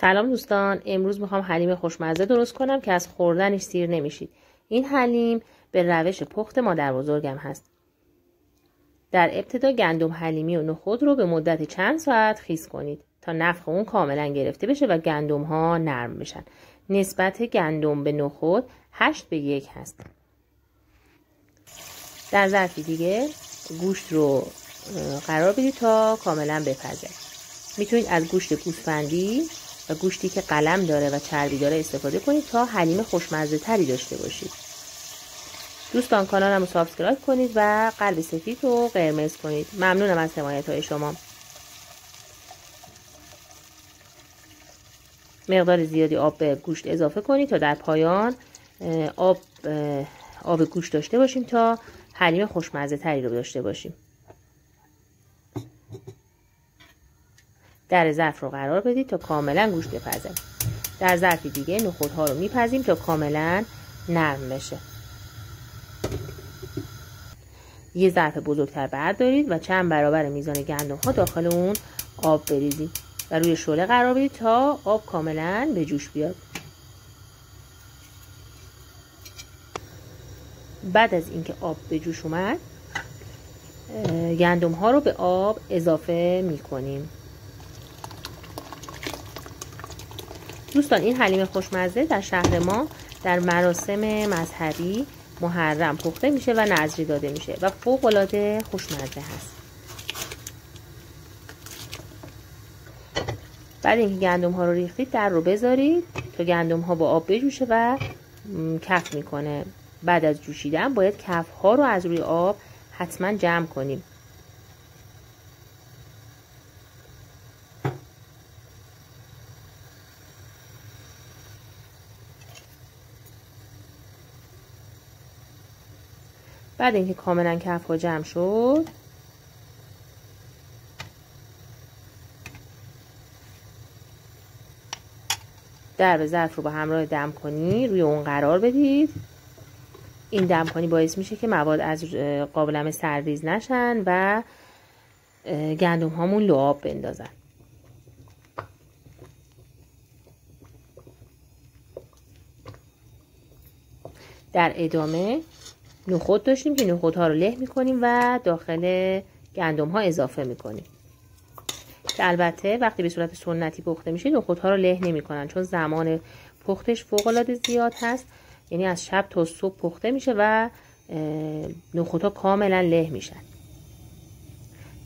سلام دوستان، امروز میخوام حلیم خوشمزه درست کنم که از خوردنش سیر نمیشید. این حلیم به روش پخت مادر بزرگم هست. در ابتدا گندم حلیمی و نخود رو به مدت چند ساعت خیس کنید تا نفخ اون کاملا گرفته بشه و گندم ها نرم بشن. نسبت گندم به نخود 8:1 هست. در ظرفی دیگه گوشت رو قرار بدید تا کاملا بپزه. میتونید از گوشت گوسفندی و گوشتی که قلم داره و چربی داره استفاده کنید تا حلیم خوشمزه تری داشته باشید. دوستان کانالم رو سابسکرایب کنید و قلب سفید رو قرمز کنید. ممنونم از حمایت های شما. مقدار زیادی آب به گوشت اضافه کنید تا در پایان آب گوشت داشته باشیم تا حلیم خوشمزه تری رو داشته باشیم. در ظرف رو قرار بدید تا کاملا گوشت بپزه. در ظرفی دیگه نخودها رو میپزیم تا کاملا نرم بشه. یه ظرف بزرگتر بردارید و چند برابر میزان گندم ها داخل اون آب بریزید و روی شعله قرار بدید تا آب کاملا به جوش بیاد. بعد از اینکه آب به جوش اومد گندم ها رو به آب اضافه میکنیم. دوستان این حلیم خوشمزه در شهر ما در مراسم مذهبی محرم پخته میشه و نذری داده میشه و فوق العاده خوشمزه هست. بعد اینکه گندم ها رو ریختید در رو بذارید تا گندم ها با آب بجوشه و کف میکنه. بعد از جوشیدن باید کف ها رو از روی آب حتما جمع کنیم. بعد اینکه کاملا کف ها جمع شد در ظرف رو با همراه دمکنی روی اون قرار بدید. این دمکنی باعث میشه که مواد از قابلمه سرریز نشن و گندم هامون لعاب بندازن. در ادامه نخود داشتیم که نخودها رو له میکنیم و داخل گندم ها اضافه میکنیم که البته وقتی به صورت سنتی پخته میشه نخودها رو له نمیکنن چون زمان پختش فوق العاده زیاد هست. یعنی از شب تا صبح پخته میشه و نخودها کاملا له میشن.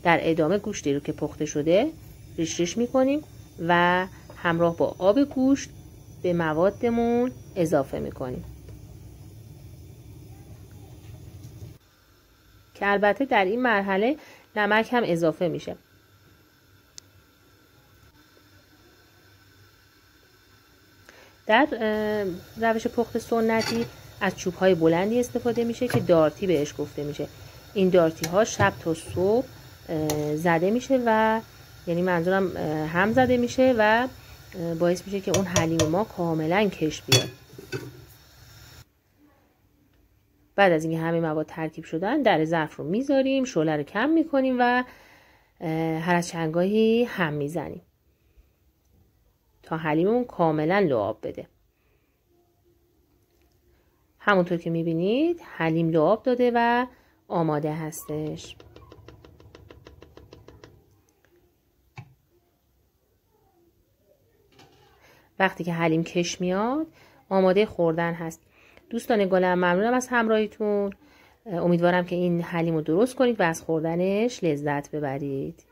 در ادامه گوشتی رو که پخته شده ریش ریش میکنیم و همراه با آب گوشت به موادمون اضافه میکنیم که البته در این مرحله نمک هم اضافه میشه. در روش پخت سنتی از چوب‌های بلندی استفاده میشه که دارتی بهش گفته میشه. این دارتی ها شب تا صبح زده میشه و یعنی منظورم هم زده میشه و باعث میشه که اون حلیم ما کاملا کش بیاد. بعد از اینکه همه مواد ترکیب شدن در ظرف رو میذاریم، شعله رو کم میکنیم و هر از چندگاهی هم میزنیم تا حلیممون کاملا لعاب بده. همونطور که میبینید حلیم لعاب داده و آماده هستش. وقتی که حلیم کش میاد آماده خوردن هست. دوستان گلم ممنونم از همراهیتون. امیدوارم که این حلیم رو درست کنید و از خوردنش لذت ببرید.